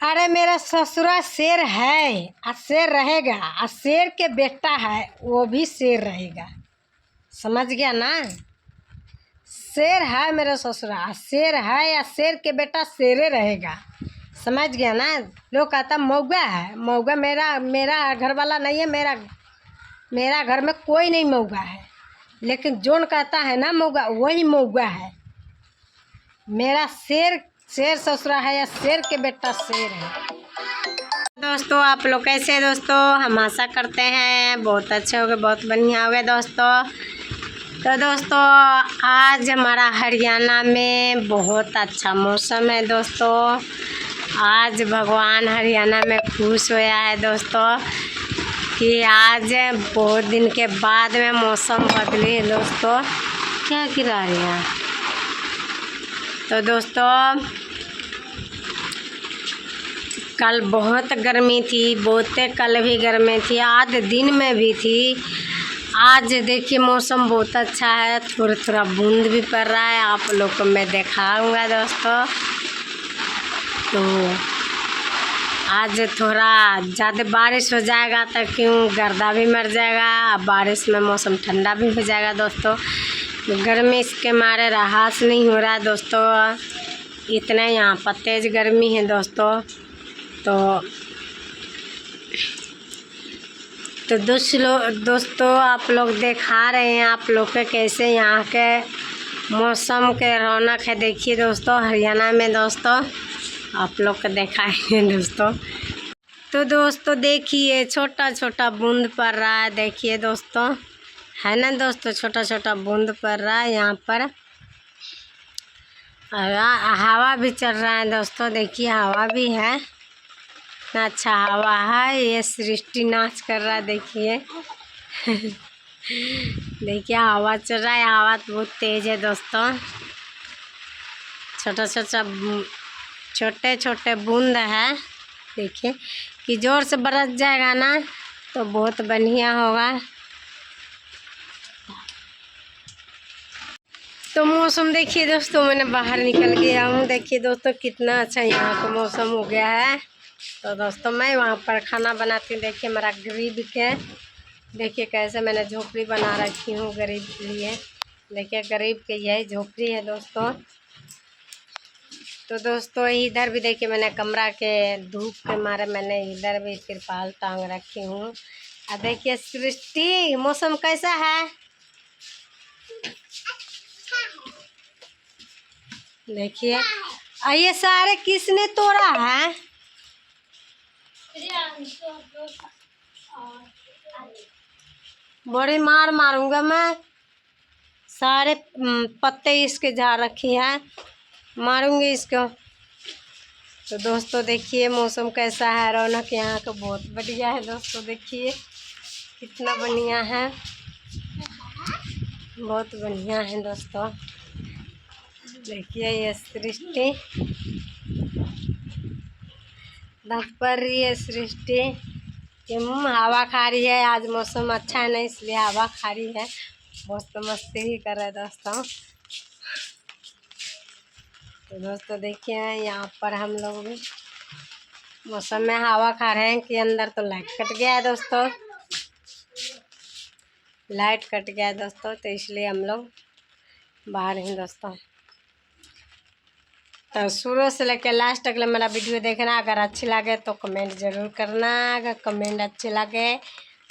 अरे मेरा ससुरा शेर है और शेर रहेगा, और शेर के बेटा है वो भी शेर रहेगा। समझ गया ना। शेर है मेरा ससुरा, शेर है या शेर के बेटा शेरे रहेगा। समझ गया ना। लोग कहता मौगा है, मौगा मेरा घर वाला नहीं है। मेरा घर में कोई नहीं मौगा है, लेकिन जोन कहता है ना मौगा, वही मौगा है। मेरा शेर ससुरा है या शेर के बेटा शेर है। दोस्तों आप लोग कैसे हैं दोस्तों? हम आशा करते हैं बहुत अच्छे हो गए, बहुत बढ़िया हो गए दोस्तों। तो दोस्तों आज हमारा हरियाणा में बहुत अच्छा मौसम है दोस्तों। आज भगवान हरियाणा में खुश होया है दोस्तों कि आज बहुत दिन के बाद में मौसम बदली है दोस्तों। क्या गिरा रही है? तो दोस्तों कल बहुत गर्मी थी, कल भी गर्मी थी, आज दिन में भी थी। आज देखिए मौसम बहुत अच्छा है, थोड़ा थोड़ा बूंद भी पड़ रहा है, आप लोग को मैं दिखाऊंगा दोस्तों। तो आज थोड़ा ज़्यादा बारिश हो जाएगा तो क्यों गर्दा भी मर जाएगा, बारिश में मौसम ठंडा भी हो जाएगा दोस्तों। गर्मी इसके मारे राहत नहीं हो रहा है दोस्तों, इतना यहाँ पर तेज़ गर्मी है दोस्तों। तो दोस्तों आप लोग दिखा रहे हैं आप लोग के कैसे यहाँ के मौसम के रौनक है। देखिए दोस्तों हरियाणा में दोस्तों आप लोग को दिखाएंगे दोस्तों। तो दोस्तों देखिए छोटा छोटा बूंद पड़ रहा है, देखिए दोस्तों है ना दोस्तों, छोटा छोटा बूंद पड़ रहा है यहाँ पर। हवा भी चल रहा है दोस्तों, देखिए हवा भी है, इतना अच्छा हवा है। ये सृष्टि नाच कर रहा है देखिए देखिए हवा चल रहा है, हवा तो बहुत तेज है दोस्तों। छोटे छोटे बूंद है, देखिए कि जोर से बरस जाएगा ना तो बहुत बढ़िया होगा। तो मौसम देखिए दोस्तों, मैंने बाहर निकल गया हूँ, देखिए दोस्तों कितना अच्छा यहाँ का मौसम हो गया है। तो दोस्तों मैं वहाँ पर खाना बनाती हूँ, देखिए मेरा गरीब के, देखिए कैसे मैंने झोपड़ी बना रखी हूँ गरीब के लिए। देखिए गरीब के यही झोपड़ी है दोस्तों। तो दोस्तों इधर भी देखिए मैंने कमरा के धूप के मारे मैंने इधर भी तिरपाल टांग रखी हूँ। और देखिए सृष्टि मौसम कैसा है, देखिए। ये सारे किसने तोड़ा है? बड़ी मार मारूंगा मैं, सारे पत्ते इसके झाड़ रखी है, मारूंगी इसको। तो दोस्तों देखिए मौसम कैसा है, रौनक यहाँ का बहुत बढ़िया है दोस्तों, देखिए कितना बढ़िया है, बहुत बढ़िया है दोस्तों। देखिए ये सृष्टि पर रही है, सृष्टि हवा खा रही है। आज मौसम अच्छा है ना इसलिए हवा खा रही है, बहुत मस्ती ही कर रहे हैं दोस्तों। तो दोस्तों देखिए यहाँ पर हम लोग भी मौसम में हवा खा रहे हैं कि अंदर तो लाइट कट गया है दोस्तों, लाइट कट गया है दोस्तों, तो इसलिए हम लोग बाहर हैं दोस्तों। तो शुरू से लेकर लास्ट तक मेरा वीडियो देखना, अगर अच्छी लगे तो कमेंट ज़रूर करना, अगर कमेंट अच्छे लगे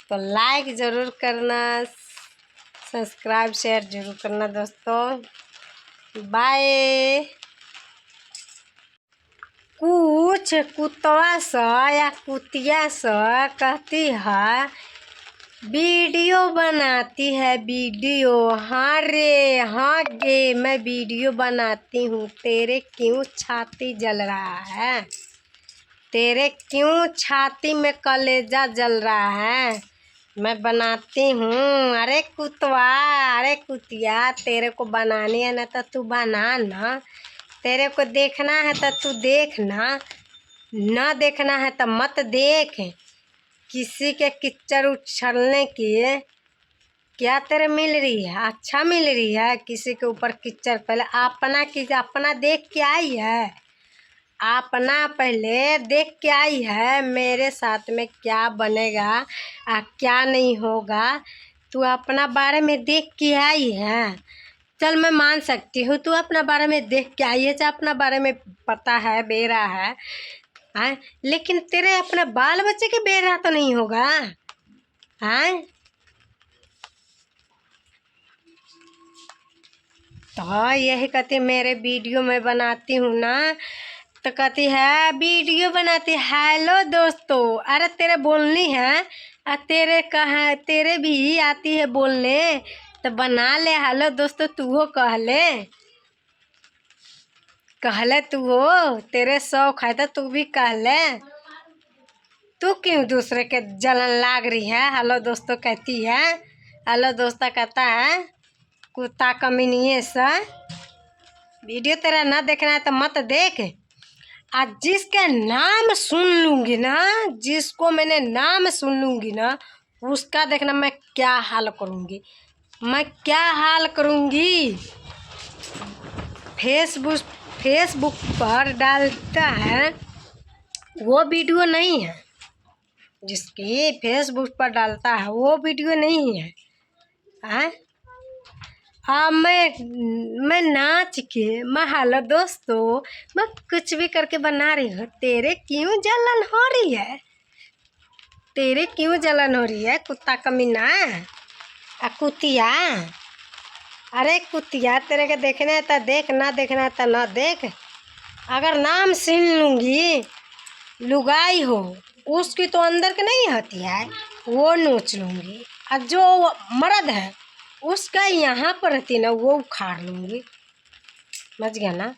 तो लाइक ज़रूर करना, सब्सक्राइब शेयर ज़रूर करना दोस्तों। बाय। कुछ कुतवा सा या कुतिया सा कहती है वीडियो बनाती है, वीडियो। हाँ रे हाँ गे मैं वीडियो बनाती हूँ, तेरे क्यों छाती जल रहा है, तेरे क्यों छाती में कलेजा जल रहा है, मैं बनाती हूँ। अरे कुतवा, अरे कुतिया, तेरे को बनानी है ना तो तू बना ना, तेरे को देखना है तो तू देखना, ना देखना है तो मत देख। किसी के किच्चर उछलने की क्या तेरे मिल रही है? अच्छा मिल रही है किसी के ऊपर किच्चर, पहले अपना देख के आई है, अपना पहले देख के आई है मेरे साथ में क्या बनेगा क्या नहीं होगा। तू अपना बारे में देख के आई है, चल मैं मान सकती हूँ। तू अपना बारे में देख के आई है, चाहे अपना बारे में पता है बेरा है, लेकिन तेरे अपने बाल बच्चे के बेरा तो नहीं होगा। हैं तो यही कहती मेरे वीडियो में बनाती हूँ ना, तो कहती है वीडियो बनाती। हेलो दोस्तों, अरे तेरे बोलनी है, तेरे भी आती है बोलने, तो बना ले। हेलो दोस्तों तू हो कह ले तू हो, तेरे शौक है तो तू भी कह ले। तू क्यों दूसरे के जलन लाग रही है? हेलो दोस्तों कहती है, हेलो दोस्ता कहता है कुत्ता कमीनिए सा। वीडियो तेरा ना देखना है तो मत देख। आज जिसका नाम सुन लूँगी ना, जिसको मैंने नाम सुन लूँगी ना, उसका देखना मैं क्या हाल करूँगी, मैं क्या हाल करूँगी। फेसबुक पर डालता है वो वीडियो नहीं है, जिसकी फेसबुक पर डालता है वो वीडियो नहीं है। मैं नाच के, मैं हेलो दोस्तों, मैं कुछ भी करके बना रही हूँ। तेरे क्यों जलन हो रही है? तेरे क्यों जलन हो रही है कुत्ता कमीना? कुतिया, अरे कुतिया तेरे के देखने है तो देख, ना देखना है तो ना देख। अगर नाम सुन लूँगी लुगाई हो, उसकी तो अंदर के नहीं होती है, वो नोच लूँगी। और जो मर्द है उसका यहाँ पर रहती ना, वो उखाड़ लूँगी। समझ गया ना?